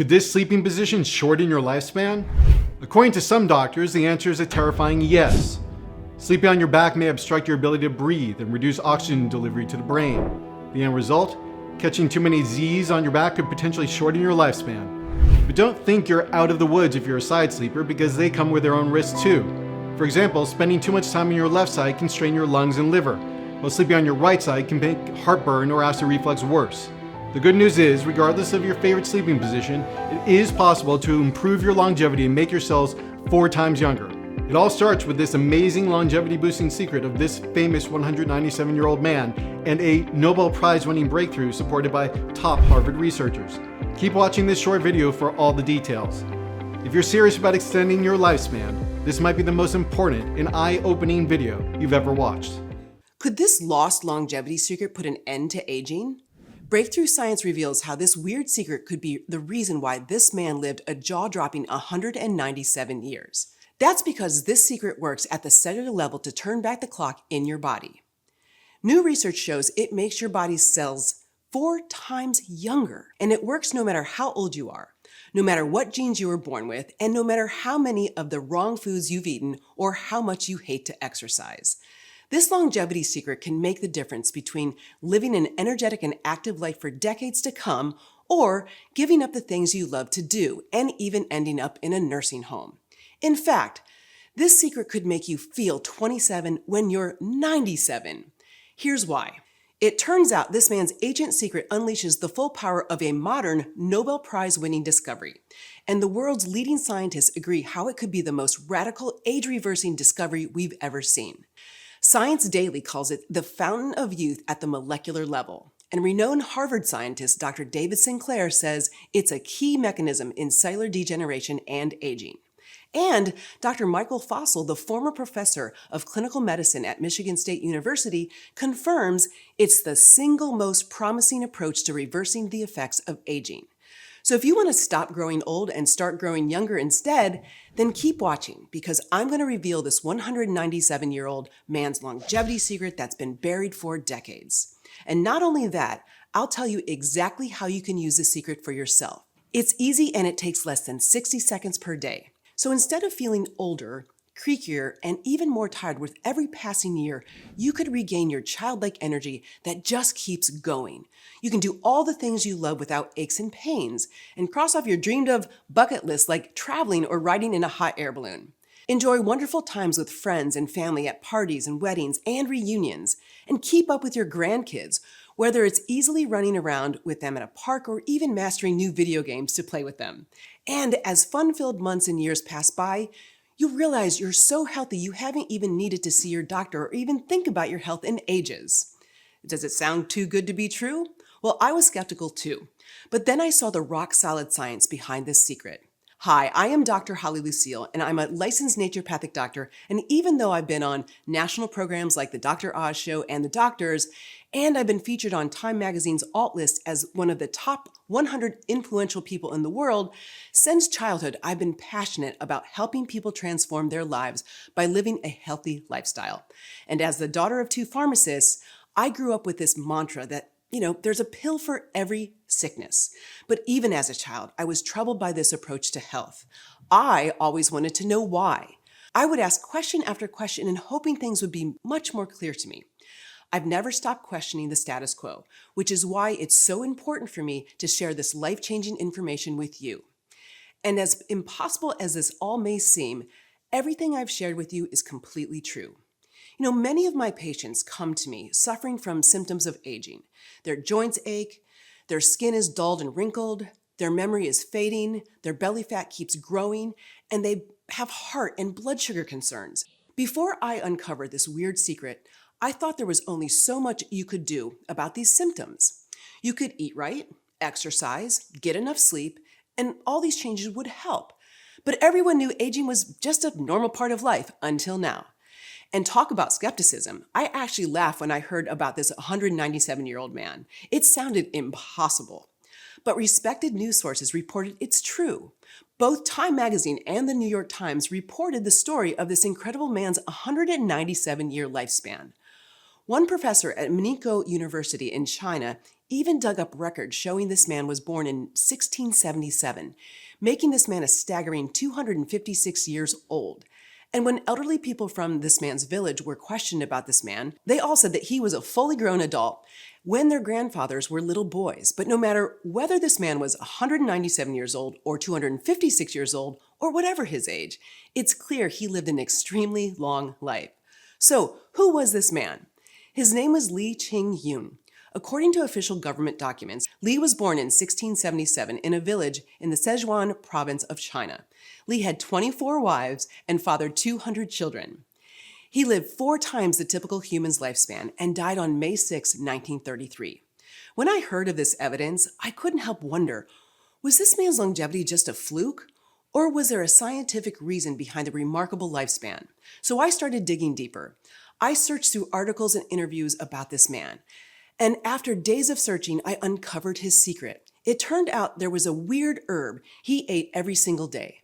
Could this sleeping position shorten your lifespan? According to some doctors, the answer is a terrifying yes. Sleeping on your back may obstruct your ability to breathe and reduce oxygen delivery to the brain. The end result? Catching too many Z's on your back could potentially shorten your lifespan. But don't think you're out of the woods if you're a side sleeper, because they come with their own risks too. For example, spending too much time on your left side can strain your lungs and liver, while sleeping on your right side can make heartburn or acid reflux worse. The good news is, regardless of your favorite sleeping position, it is possible to improve your longevity and make your cells 4 times younger. It all starts with this amazing longevity boosting secret of this famous 197-year-old man and a Nobel Prize winning breakthrough supported by top Harvard researchers. Keep watching this short video for all the details. If you're serious about extending your lifespan, this might be the most important and eye-opening video you've ever watched. Could this lost longevity secret put an end to aging? Breakthrough science reveals how this weird secret could be the reason why this man lived a jaw-dropping 197 years. That's because this secret works at the cellular level to turn back the clock in your body. New research shows it makes your body's cells 4 times younger, and it works no matter how old you are, no matter what genes you were born with, and no matter how many of the wrong foods you've eaten or how much you hate to exercise. This longevity secret can make the difference between living an energetic and active life for decades to come, or giving up the things you love to do and even ending up in a nursing home. In fact, this secret could make you feel 27 when you're 97. Here's why. It turns out this man's ancient secret unleashes the full power of a modern Nobel Prize winning discovery. And the world's leading scientists agree how it could be the most radical age-reversing discovery we've ever seen. Science Daily calls it the fountain of youth at the molecular level. And renowned Harvard scientist Dr. David Sinclair says it's a key mechanism in cellular degeneration and aging. And Dr. Michael Fossel, the former professor of clinical medicine at Michigan State University, confirms it's the single most promising approach to reversing the effects of aging. So if you want to stop growing old and start growing younger instead, then keep watching, because I'm going to reveal this 197-year-old man's longevity secret that's been buried for decades. And not only that, I'll tell you exactly how you can use this secret for yourself. It's easy and it takes less than 60 seconds per day. So instead of feeling older, creakier, and even more tired with every passing year, you could regain your childlike energy that just keeps going. You can do all the things you love without aches and pains, and cross off your dreamed of bucket list like traveling or riding in a hot air balloon. Enjoy wonderful times with friends and family at parties and weddings and reunions, and keep up with your grandkids, whether it's easily running around with them at a park or even mastering new video games to play with them. And as fun-filled months and years pass by, you realize you're so healthy you haven't even needed to see your doctor or even think about your health in ages. Does it sound too good to be true? Well, I was skeptical too, but then I saw the rock-solid science behind this secret. Hi, I am Dr. Holly Lucille, and I'm a licensed naturopathic doctor, and even though I've been on national programs like the Dr. Oz Show and The Doctors, and I've been featured on Time Magazine's Alt list as one of the top 100 influential people in the world, since childhood I've been passionate about helping people transform their lives by living a healthy lifestyle. And as the daughter of 2 pharmacists, I grew up with this mantra that there's a pill for every sickness. But even as a child, I was troubled by this approach to health. I always wanted to know why. I would ask question after question and hoping things would be much more clear to me. I've never stopped questioning the status quo, which is why it's so important for me to share this life-changing information with you. And as impossible as this all may seem, everything I've shared with you is completely true. Many of my patients come to me suffering from symptoms of aging. Their joints ache, their skin is dulled and wrinkled, their memory is fading, their belly fat keeps growing, and they have heart and blood sugar concerns. Before I uncovered this weird secret, I thought there was only so much you could do about these symptoms. You could eat right, exercise, get enough sleep, and all these changes would help. But everyone knew aging was just a normal part of life until now. And talk about skepticism. I actually laughed when I heard about this 197-year-old man. It sounded impossible. But respected news sources reported it's true. Both Time Magazine and the New York Times reported the story of this incredible man's 197-year lifespan. One professor at Miniko University in China even dug up records showing this man was born in 1677, making this man a staggering 256 years old. And when elderly people from this man's village were questioned about this man, they all said that he was a fully grown adult when their grandfathers were little boys. But no matter whether this man was 197 years old or 256 years old or whatever his age, it's clear he lived an extremely long life. So, who was this man? His name was Li Qingyun. According to official government documents, Li was born in 1677 in a village in the Sichuan province of China. Li had 24 wives and fathered 200 children. He lived 4 times the typical human's lifespan and died on May 6, 1933. When I heard of this evidence, I couldn't help wonder, was this man's longevity just a fluke? Or was there a scientific reason behind the remarkable lifespan? So I started digging deeper. I searched through articles and interviews about this man. And after days of searching, I uncovered his secret. It turned out there was a weird herb he ate every single day.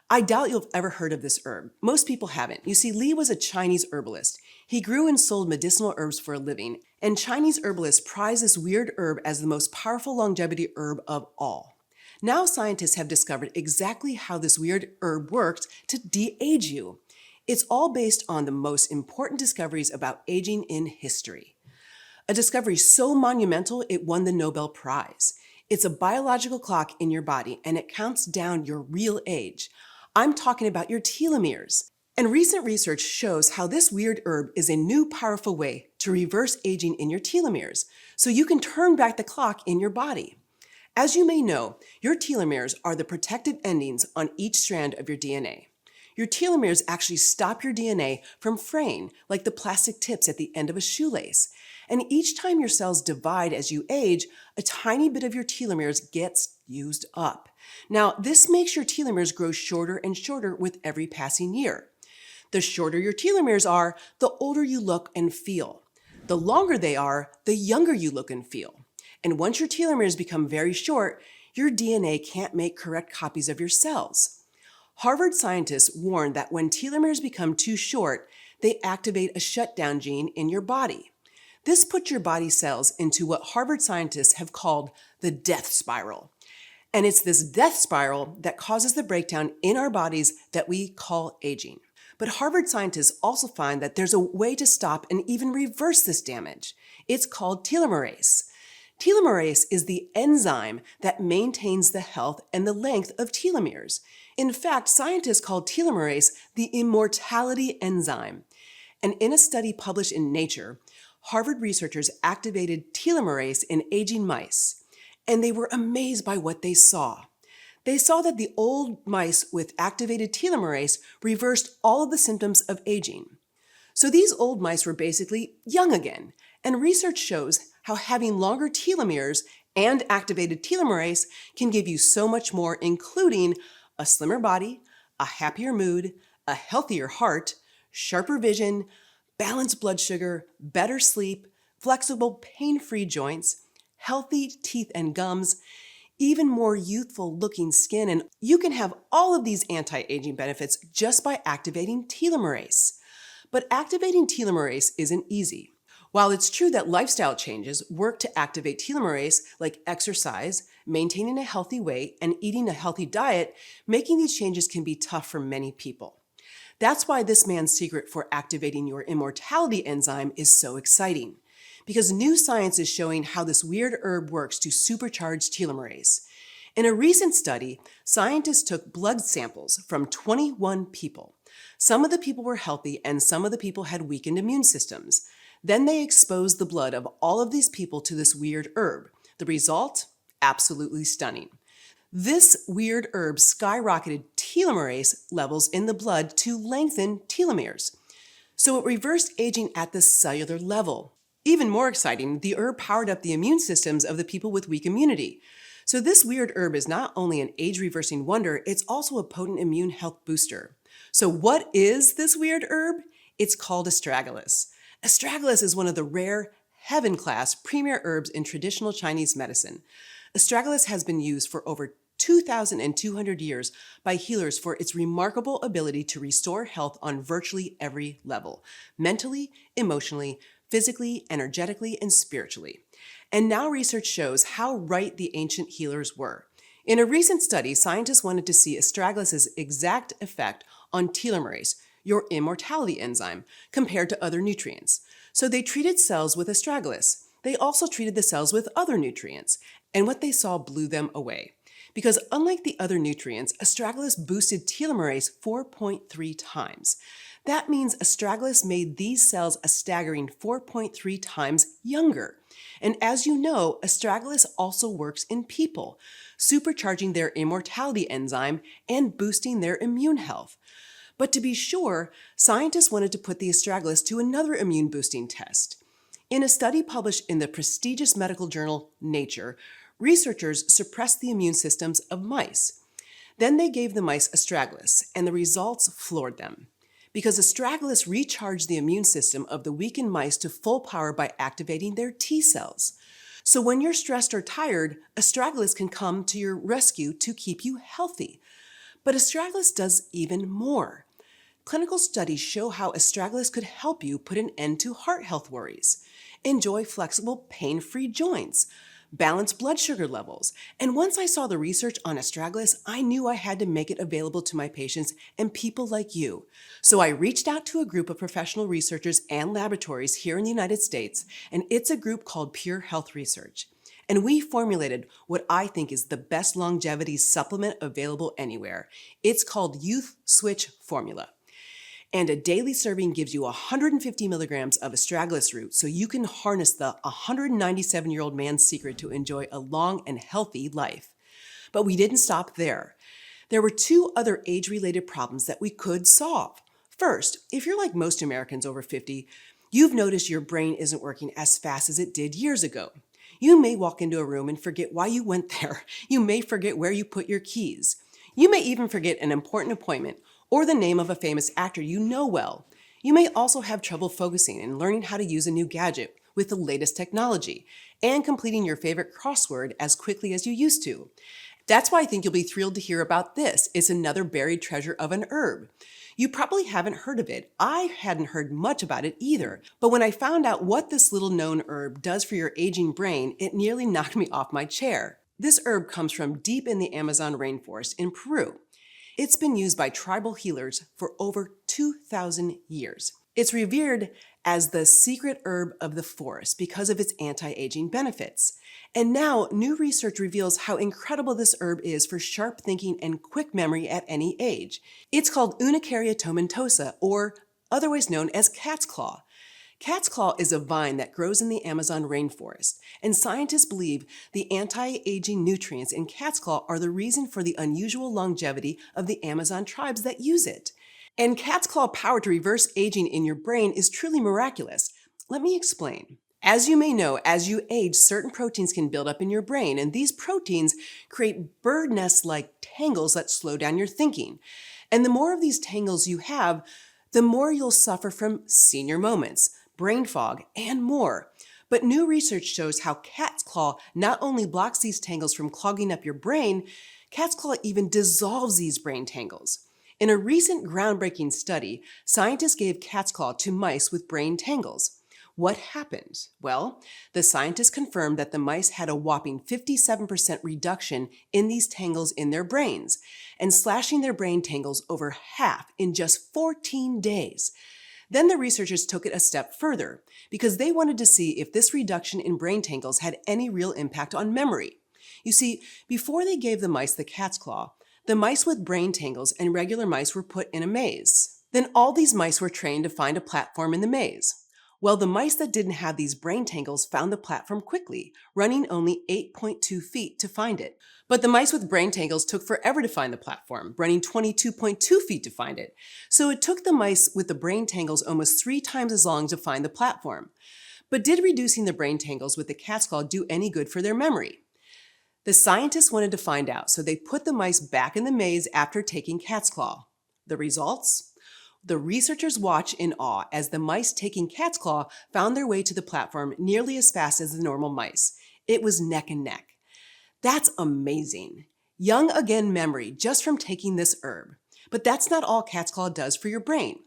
I doubt you've ever heard of this herb. Most people haven't. You see, Li was a Chinese herbalist. He grew and sold medicinal herbs for a living, and Chinese herbalists prize this weird herb as the most powerful longevity herb of all. Now scientists have discovered exactly how this weird herb works to de-age you. It's all based on the most important discoveries about aging in history. A discovery so monumental it won the Nobel Prize. It's a biological clock in your body and it counts down your real age. I'm talking about your telomeres. And recent research shows how this weird herb is a new powerful way to reverse aging in your telomeres, so you can turn back the clock in your body. As you may know, your telomeres are the protective endings on each strand of your DNA. Your telomeres actually stop your DNA from fraying, like the plastic tips at the end of a shoelace. And each time your cells divide as you age, a tiny bit of your telomeres gets used up. Now, this makes your telomeres grow shorter and shorter with every passing year. The shorter your telomeres are, the older you look and feel. The longer they are, the younger you look and feel. And once your telomeres become very short, your DNA can't make correct copies of your cells. Harvard scientists warned that when telomeres become too short, they activate a shutdown gene in your body. This puts your body cells into what Harvard scientists have called the death spiral. And it's this death spiral that causes the breakdown in our bodies that we call aging. But Harvard scientists also find that there's a way to stop and even reverse this damage. It's called telomerase. Telomerase is the enzyme that maintains the health and the length of telomeres. In fact, scientists call telomerase the immortality enzyme. And in a study published in Nature, Harvard researchers activated telomerase in aging mice, and they were amazed by what they saw. They saw that the old mice with activated telomerase reversed all of the symptoms of aging. So these old mice were basically young again, and research shows how having longer telomeres and activated telomerase can give you so much more, including a slimmer body, a happier mood, a healthier heart, sharper vision, balanced blood sugar, better sleep, flexible, pain-free joints, healthy teeth and gums, even more youthful looking skin, and you can have all of these anti-aging benefits just by activating telomerase. But activating telomerase isn't easy. While it's true that lifestyle changes work to activate telomerase, like exercise, maintaining a healthy weight, and eating a healthy diet, making these changes can be tough for many people. That's why this man's secret for activating your immortality enzyme is so exciting, because new science is showing how this weird herb works to supercharge telomerase. In a recent study, scientists took blood samples from 21 people. Some of the people were healthy and some of the people had weakened immune systems. Then they exposed the blood of all of these people to this weird herb. The result? Absolutely stunning. This weird herb skyrocketed telomerase levels in the blood to lengthen telomeres. So it reversed aging at the cellular level. Even more exciting, the herb powered up the immune systems of the people with weak immunity. So this weird herb is not only an age-reversing wonder, it's also a potent immune health booster. So what is this weird herb? It's called astragalus. Astragalus is one of the rare heaven-class premier herbs in traditional Chinese medicine. Astragalus has been used for over 2,200 years by healers for its remarkable ability to restore health on virtually every level, mentally, emotionally, physically, energetically, and spiritually. And now research shows how right the ancient healers were. In a recent study, scientists wanted to see astragalus' exact effect on telomerase, your immortality enzyme, compared to other nutrients. So they treated cells with astragalus. They also treated the cells with other nutrients, and what they saw blew them away. Because unlike the other nutrients, astragalus boosted telomerase 4.3 times. That means astragalus made these cells a staggering 4.3 times younger. And as you know, astragalus also works in people, supercharging their immortality enzyme and boosting their immune health. But to be sure, scientists wanted to put the astragalus to another immune boosting test. In a study published in the prestigious medical journal Nature, researchers suppressed the immune systems of mice. Then they gave the mice astragalus, and the results floored them. Because astragalus recharged the immune system of the weakened mice to full power by activating their T cells. So when you're stressed or tired, astragalus can come to your rescue to keep you healthy. But astragalus does even more. Clinical studies show how astragalus could help you put an end to heart health worries, enjoy flexible, pain-free joints, balance blood sugar levels. And once I saw the research on astragalus, I knew I had to make it available to my patients and people like you. So I reached out to a group of professional researchers and laboratories here in the United States, and it's a group called PureHealth Research. And we formulated what I think is the best longevity supplement available anywhere. It's called Youth Switch Formula. And a daily serving gives you 150 milligrams of astragalus root so you can harness the 197-year-old man's secret to enjoy a long and healthy life. But we didn't stop there. There were two other age-related problems that we could solve. First, if you're like most Americans over 50, you've noticed your brain isn't working as fast as it did years ago. You may walk into a room and forget why you went there. You may forget where you put your keys. You may even forget an important appointment or the name of a famous actor you know well. You may also have trouble focusing and learning how to use a new gadget with the latest technology and completing your favorite crossword as quickly as you used to. That's why I think you'll be thrilled to hear about this. It's another buried treasure of an herb. You probably haven't heard of it. I hadn't heard much about it either. But when I found out what this little known herb does for your aging brain, it nearly knocked me off my chair. This herb comes from deep in the Amazon rainforest in Peru. It's been used by tribal healers for over 2,000 years. It's revered as the secret herb of the forest because of its anti-aging benefits. And now, new research reveals how incredible this herb is for sharp thinking and quick memory at any age. It's called Unicaria tomentosa, or otherwise known as cat's claw. Cat's claw is a vine that grows in the Amazon rainforest, and scientists believe the anti-aging nutrients in cat's claw are the reason for the unusual longevity of the Amazon tribes that use it. And cat's claw power to reverse aging in your brain is truly miraculous. Let me explain. As you may know, as you age, certain proteins can build up in your brain, and these proteins create bird nest-like tangles that slow down your thinking. And the more of these tangles you have, the more you'll suffer from senior moments, brain fog, and more. But new research shows how cat's claw not only blocks these tangles from clogging up your brain, cat's claw even dissolves these brain tangles. In a recent groundbreaking study, scientists gave cat's claw to mice with brain tangles. What happened? Well, the scientists confirmed that the mice had a whopping 57% reduction in these tangles in their brains, and slashing their brain tangles over half in just 14 days. Then the researchers took it a step further because they wanted to see if this reduction in brain tangles had any real impact on memory. You see, before they gave the mice the cat's claw, the mice with brain tangles and regular mice were put in a maze. Then all these mice were trained to find a platform in the maze. Well, the mice that didn't have these brain tangles found the platform quickly, running only 8.2 feet to find it. But the mice with brain tangles took forever to find the platform, running 22.2 feet to find it. So it took the mice with the brain tangles almost 3 times as long to find the platform. But did reducing the brain tangles with the cat's claw do any good for their memory? The scientists wanted to find out, so they put the mice back in the maze after taking cat's claw. The results? The researchers watched in awe as the mice taking cat's claw found their way to the platform nearly as fast as the normal mice. It was neck and neck. That's amazing. Young again memory just from taking this herb. But that's not all cat's claw does for your brain.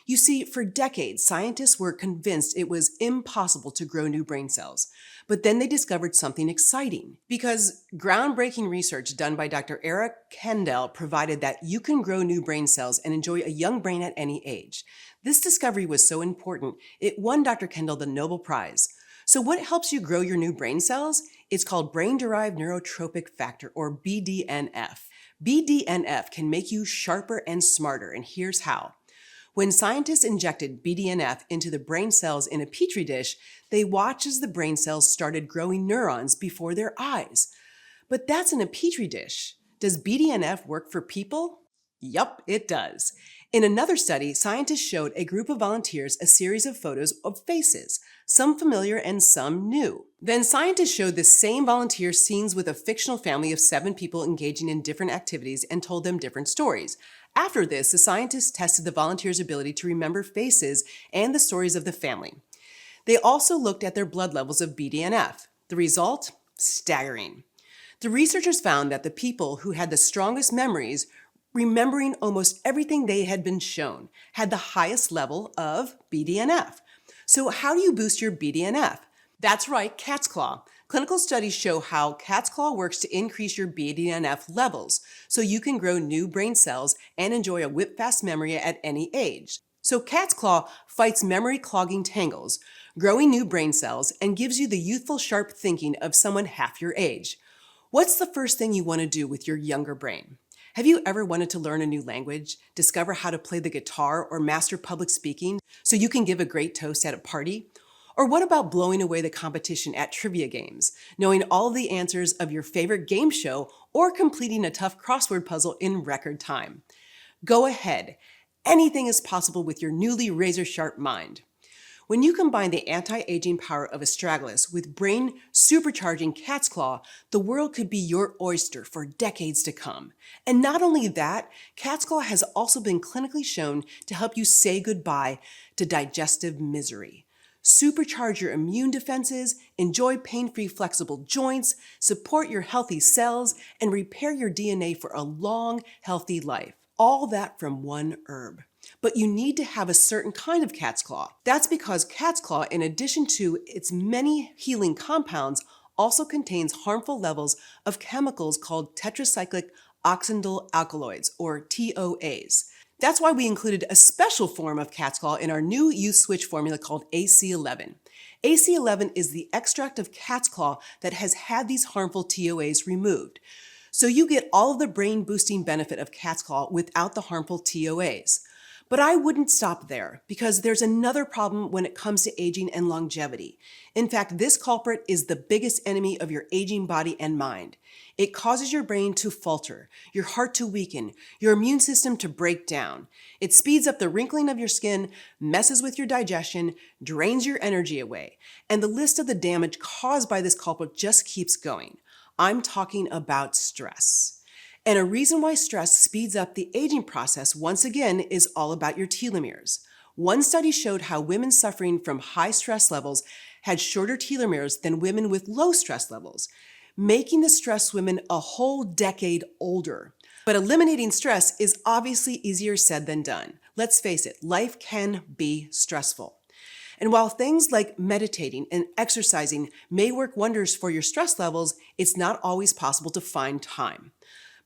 You see, for decades, scientists were convinced it was impossible to grow new brain cells. But then they discovered something exciting, because groundbreaking research done by Dr. Eric Kendall provided that you can grow new brain cells and enjoy a young brain at any age. This discovery was so important, it won Dr. Kendall the Nobel Prize. So what helps you grow your new brain cells? It's called brain-derived neurotrophic factor, or BDNF. BDNF can make you sharper and smarter, and here's how. When scientists injected BDNF into the brain cells in a petri dish, they watched as the brain cells started growing neurons before their eyes. But that's in a petri dish. Does BDNF work for people? Yup, it does. In another study, scientists showed a group of volunteers a series of photos of faces, some familiar and some new. Then scientists showed the same volunteers scenes with a fictional family of 7 people engaging in different activities and told them different stories. After this, the scientists tested the volunteers' ability to remember faces and the stories of the family. They also looked at their blood levels of BDNF. The result? Staggering. The researchers found that the people who had the strongest memories, remembering almost everything they had been shown, had the highest level of BDNF. So how do you boost your BDNF? That's right, cat's claw. Clinical studies show how cat's claw works to increase your BDNF levels, so you can grow new brain cells and enjoy a whip-fast memory at any age. So cat's claw fights memory clogging tangles, growing new brain cells, and gives you the youthful, sharp thinking of someone half your age. What's the first thing you want to do with your younger brain? Have you ever wanted to learn a new language, discover how to play the guitar, or master public speaking so you can give a great toast at a party? Or what about blowing away the competition at trivia games, knowing all of the answers of your favorite game show, or completing a tough crossword puzzle in record time? Go ahead. Anything is possible with your newly razor-sharp mind. When you combine the anti-aging power of astragalus with brain supercharging cat's claw, the world could be your oyster for decades to come. And not only that, cat's claw has also been clinically shown to help you say goodbye to digestive misery. Supercharge your immune defenses, enjoy pain-free flexible joints, support your healthy cells, and repair your DNA for a long, healthy life. All that from one herb. But you need to have a certain kind of cat's claw. That's because cat's claw, in addition to its many healing compounds, also contains harmful levels of chemicals called tetracyclic oxygenol alkaloids, or TOAs. That's why we included a special form of cat's claw in our new youth switch formula called AC11. AC11 is the extract of cat's claw that has had these harmful TOAs removed. So you get all of the brain boosting benefit of cat's claw without the harmful TOAs. But I wouldn't stop there, because there's another problem when it comes to aging and longevity. In fact, this culprit is the biggest enemy of your aging body and mind. It causes your brain to falter, your heart to weaken, your immune system to break down. It speeds up the wrinkling of your skin, messes with your digestion, drains your energy away. And the list of the damage caused by this culprit just keeps going. I'm talking about stress. And a reason why stress speeds up the aging process, once again, is all about your telomeres. One study showed how women suffering from high stress levels had shorter telomeres than women with low stress levels, making the stressed women a whole decade older. But eliminating stress is obviously easier said than done. Let's face it, life can be stressful. And while things like meditating and exercising may work wonders for your stress levels, it's not always possible to find time.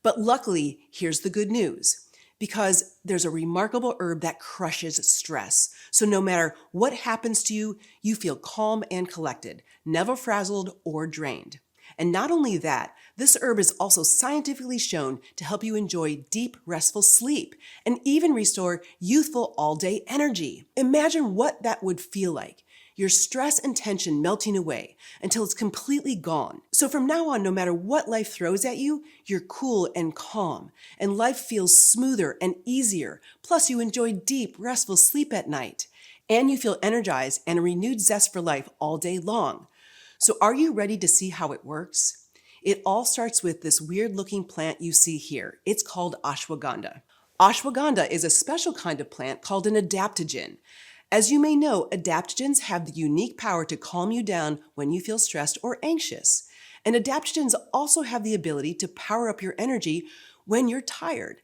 But luckily, here's the good news, because there's a remarkable herb that crushes stress. So no matter what happens to you, you feel calm and collected, never frazzled or drained. And not only that, this herb is also scientifically shown to help you enjoy deep, restful sleep and even restore youthful all-day energy. Imagine what that would feel like. Your stress and tension melting away until it's completely gone. So from now on, no matter what life throws at you, you're cool and calm, and life feels smoother and easier. Plus, you enjoy deep, restful sleep at night, and you feel energized and a renewed zest for life all day long. So are you ready to see how it works? It all starts with this weird-looking plant you see here. It's called ashwagandha. Ashwagandha is a special kind of plant called an adaptogen. As you may know, adaptogens have the unique power to calm you down when you feel stressed or anxious. And adaptogens also have the ability to power up your energy when you're tired.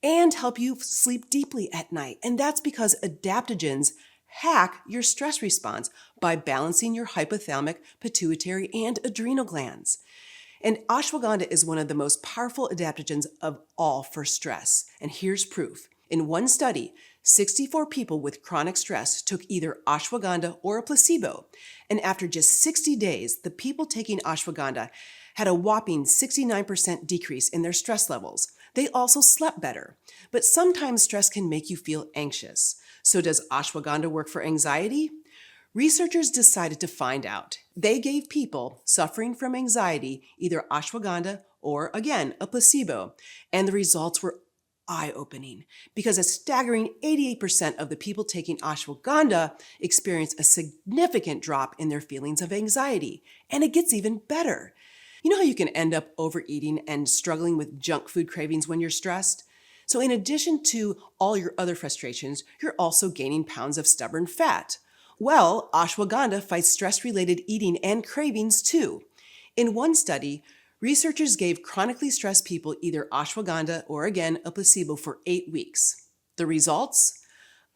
and help you sleep deeply at night. And that's because adaptogens hack your stress response by balancing your hypothalamic, pituitary, and adrenal glands. And ashwagandha is one of the most powerful adaptogens of all for stress. And here's proof. In one study, 64 people with chronic stress took either ashwagandha or a placebo. And after just 60 days, the people taking ashwagandha had a whopping 69% decrease in their stress levels. They also slept better. But sometimes stress can make you feel anxious. So does ashwagandha work for anxiety? Researchers decided to find out. They gave people suffering from anxiety either ashwagandha or, again, a placebo, and the results were eye-opening because a staggering 88% of the people taking ashwagandha experienced a significant drop in their feelings of anxiety. And it gets even better. You know how you can end up overeating and struggling with junk food cravings when you're stressed? So in addition to all your other frustrations, you're also gaining pounds of stubborn fat. Well, ashwagandha fights stress-related eating and cravings too. In one study, researchers gave chronically stressed people either ashwagandha or, again, a placebo for 8 weeks. The results?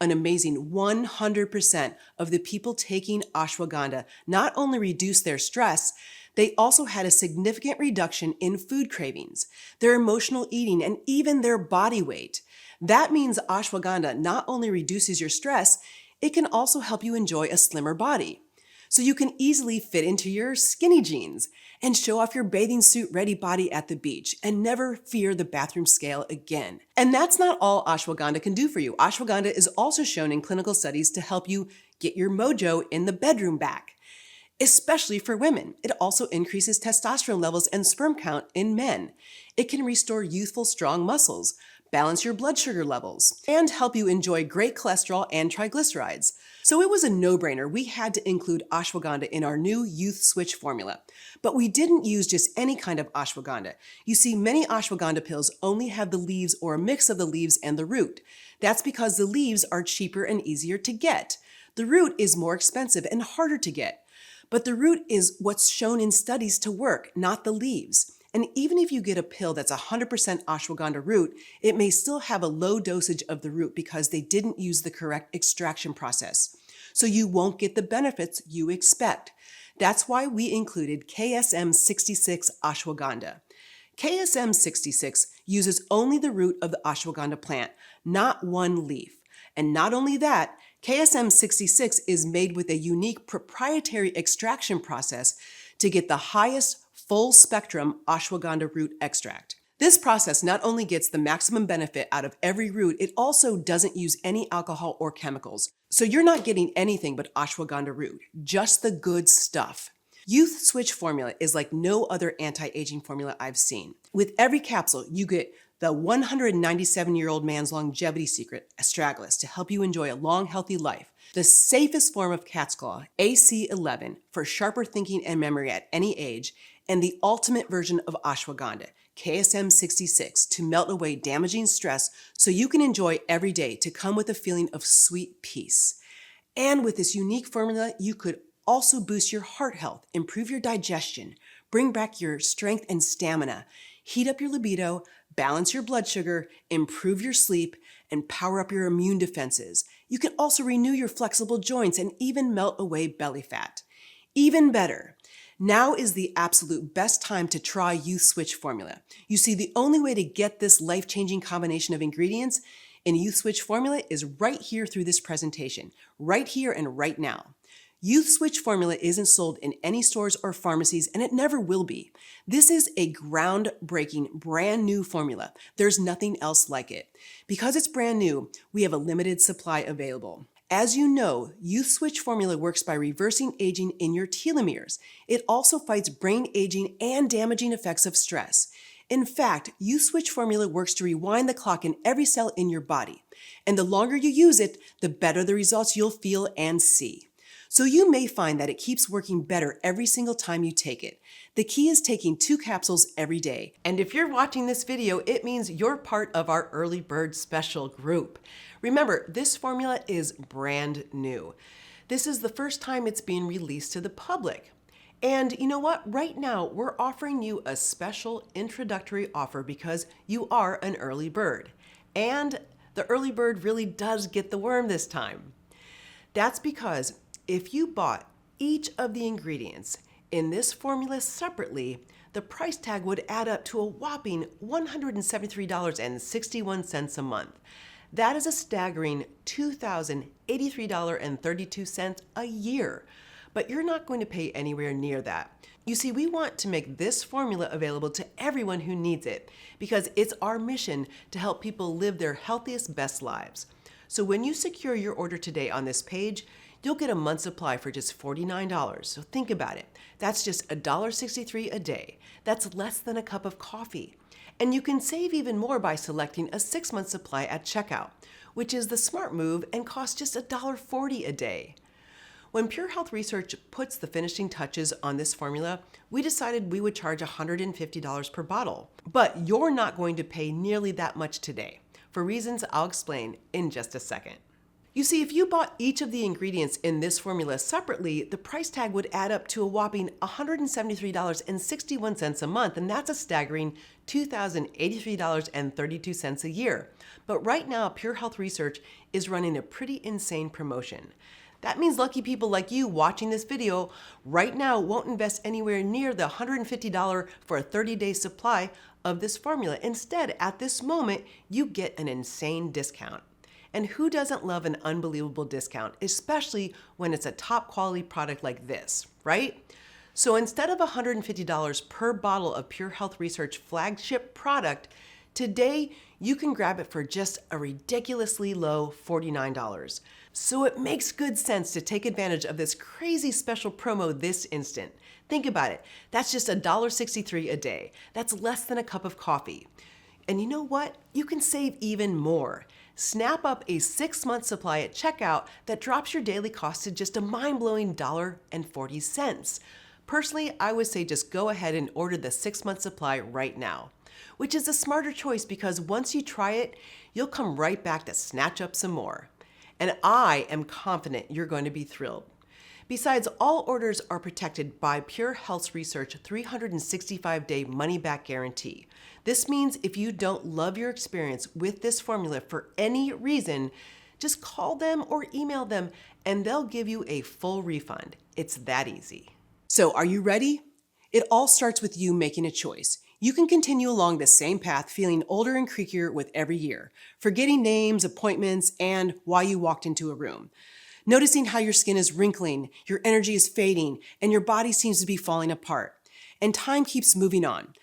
An amazing 100% of the people taking ashwagandha not only reduced their stress, they also had a significant reduction in food cravings, their emotional eating, and even their body weight. That means ashwagandha not only reduces your stress, it can also help you enjoy a slimmer body. So you can easily fit into your skinny jeans and show off your bathing suit ready body at the beach and never fear the bathroom scale again. And that's not all ashwagandha can do for you. Ashwagandha is also shown in clinical studies to help you get your mojo in the bedroom back, especially for women. It also increases testosterone levels and sperm count in men. It can restore youthful, strong muscles, balance your blood sugar levels, and help you enjoy great cholesterol and triglycerides. So it was a no-brainer. We had to include ashwagandha in our new Youth Switch formula. But we didn't use just any kind of ashwagandha. You see, many ashwagandha pills only have the leaves or a mix of the leaves and the root. That's because the leaves are cheaper and easier to get. The root is more expensive and harder to get. But the root is what's shown in studies to work, not the leaves. And even if you get a pill that's 100% ashwagandha root, it may still have a low dosage of the root because they didn't use the correct extraction process. So you won't get the benefits you expect. That's why we included KSM 66 ashwagandha. KSM 66 uses only the root of the ashwagandha plant, not one leaf. And not only that, KSM 66 is made with a unique proprietary extraction process to get the highest full spectrum ashwagandha root extract. This process not only gets the maximum benefit out of every root, it also doesn't use any alcohol or chemicals. So you're not getting anything but ashwagandha root, just the good stuff. Youth Switch formula is like no other anti-aging formula I've seen. With every capsule, you get the 197-year-old man's longevity secret, astragalus, to help you enjoy a long, healthy life. The safest form of cat's claw, AC11, for sharper thinking and memory at any age, and the ultimate version of ashwagandha, KSM 66, to melt away damaging stress so you can enjoy every day to come with a feeling of sweet peace. And with this unique formula, you could also boost your heart health, improve your digestion, bring back your strength and stamina, heat up your libido, balance your blood sugar, improve your sleep, and power up your immune defenses. You can also renew your flexible joints and even melt away belly fat. Even better, now is the absolute best time to try Youth Switch formula. You see, the only way to get this life-changing combination of ingredients in Youth Switch formula is right here through this presentation, right here and right now. Youth Switch formula isn't sold in any stores or pharmacies, and it never will be. This is a groundbreaking, brand new formula. There's nothing else like it. Because it's brand new, we have a limited supply available. As you know, Youth Switch formula works by reversing aging in your telomeres. It also fights brain aging and damaging effects of stress. In fact, Youth Switch formula works to rewind the clock in every cell in your body. And the longer you use it, the better the results you'll feel and see. So you may find that it keeps working better every single time you take it. The key is taking 2 capsules every day. And if you're watching this video, it means you're part of our early bird special group. Remember, this formula is brand new. This is the first time it's being released to the public. And you know what? Right now, we're offering you a special introductory offer because you are an early bird. And the early bird really does get the worm this time. That's because if you bought each of the ingredients in this formula separately, the price tag would add up to a whopping $173.61 a month. That is a staggering $2,083.32 a year. But you're not going to pay anywhere near that. You see, we want to make this formula available to everyone who needs it because it's our mission to help people live their healthiest, best lives. So when you secure your order today on this page, you'll get a month's supply for just $49. So think about it. That's just $1.63 a day. That's less than a cup of coffee. And you can save even more by selecting a 6-month supply at checkout, which is the smart move and costs just $1.40 a day. When PureHealth Research puts the finishing touches on this formula, we decided we would charge $150 per bottle. But you're not going to pay nearly that much today, for reasons I'll explain in just a second. You see, if you bought each of the ingredients in this formula separately, the price tag would add up to a whopping $173.61 a month, and that's a staggering $2,083.32 a year. But right now, PureHealth Research is running a pretty insane promotion. That means lucky people like you watching this video right now won't invest anywhere near the $150 for a 30-day supply of this formula. Instead, at this moment, you get an insane discount. And who doesn't love an unbelievable discount, especially when it's a top quality product like this, right? So instead of $150 per bottle of PureHealth Research flagship product, today you can grab it for just a ridiculously low $49. So it makes good sense to take advantage of this crazy special promo this instant. Think about it. That's just $1.63 a day. That's less than a cup of coffee. And you know what? You can save even more. Snap up a 6-month supply at checkout that drops your daily cost to just a mind-blowing $1.40. Personally, I would say just go ahead and order the 6-month supply right now, which is a smarter choice because once you try it, you'll come right back to snatch up some more. And I am confident you're going to be thrilled. Besides, all orders are protected by PureHealth's Research 365-day money-back guarantee. This means if you don't love your experience with this formula for any reason, just call them or email them and they'll give you a full refund. It's that easy. So are you ready? It all starts with you making a choice. You can continue along the same path feeling older and creakier with every year, forgetting names, appointments, and why you walked into a room. Noticing how your skin is wrinkling, your energy is fading, and your body seems to be falling apart. And time keeps moving on.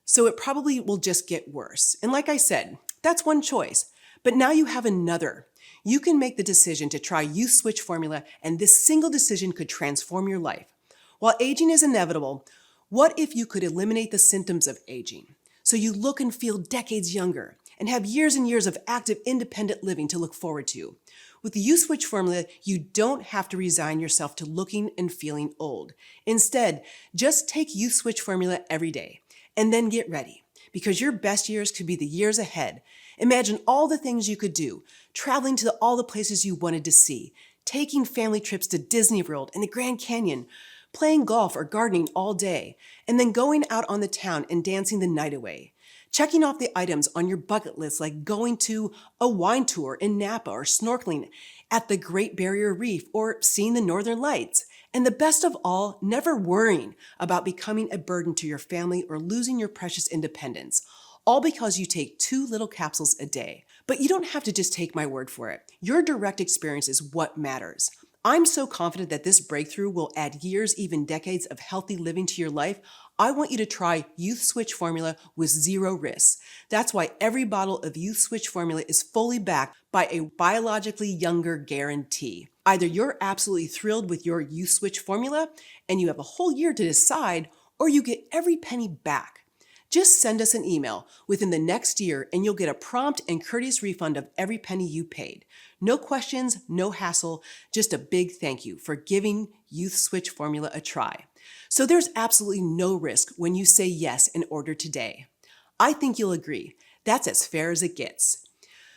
So it probably will just get worse. And like I said, that's one choice. But now you have another. You can make the decision to try Youth Switch formula, and this single decision could transform your life. While aging is inevitable, what if you could eliminate the symptoms of aging so you look and feel decades younger and have years and years of active, independent living to look forward to? With the Youth Switch formula, you don't have to resign yourself to looking and feeling old. Instead, just take Youth Switch formula every day and then get ready because your best years could be the years ahead. Imagine all the things you could do, traveling to all the places you wanted to see, taking family trips to Disney World and the Grand Canyon, playing golf or gardening all day, and then going out on the town and dancing the night away. Checking off the items on your bucket list like going to a wine tour in Napa or snorkeling at the Great Barrier Reef or seeing the Northern Lights. And the best of all, never worrying about becoming a burden to your family or losing your precious independence, all because you take 2 little capsules a day. But you don't have to just take my word for it. Your direct experience is what matters. I'm so confident that this breakthrough will add years, even decades of healthy living to your life. I want you to try Youth Switch formula with 0 risks. That's why every bottle of Youth Switch formula is fully backed by a biologically younger guarantee. Either you're absolutely thrilled with your Youth Switch formula and you have a whole year to decide, or you get every penny back. Just send us an email within the next year and you'll get a prompt and courteous refund of every penny you paid. No questions, no hassle, just a big thank you for giving Youth Switch formula a try. So there's absolutely no risk when you say yes and order today. I think you'll agree. That's as fair as it gets.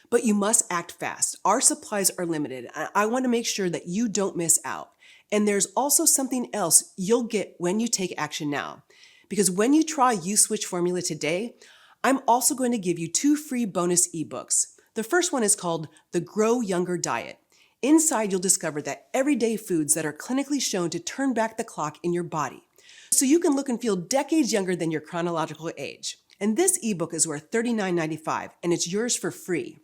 But you must act fast. Our supplies are limited. I want to make sure that you don't miss out. And there's also something else you'll get when you take action now. Because when you try Youth Switch formula today, I'm also going to give you 2 free bonus ebooks. The first one is called the Grow Younger Diet. Inside, you'll discover that everyday foods that are clinically shown to turn back the clock in your body, so you can look and feel decades younger than your chronological age. And this ebook is worth $39.95, and it's yours for free.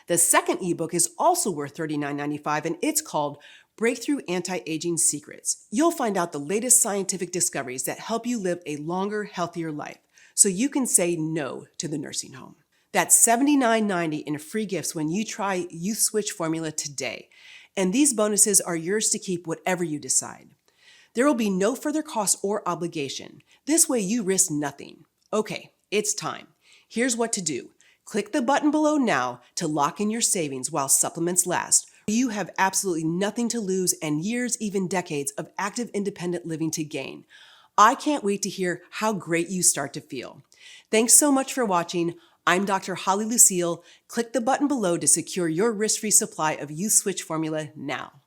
The second ebook is also worth $39.95, and it's called Breakthrough Anti-Aging Secrets. You'll find out the latest scientific discoveries that help you live a longer, healthier life, so you can say no to the nursing home. That's $79.90 in free gifts when you try Youth Switch formula today. And these bonuses are yours to keep whatever you decide. There will be no further cost or obligation. This way you risk nothing. Okay, it's time. Here's what to do. Click the button below now to lock in your savings while supplements last. You have absolutely nothing to lose and years, even decades of active independent living to gain. I can't wait to hear how great you start to feel. Thanks so much for watching. I'm Dr. Holly Lucille. Click the button below to secure your risk-free supply of Youth Switch formula now.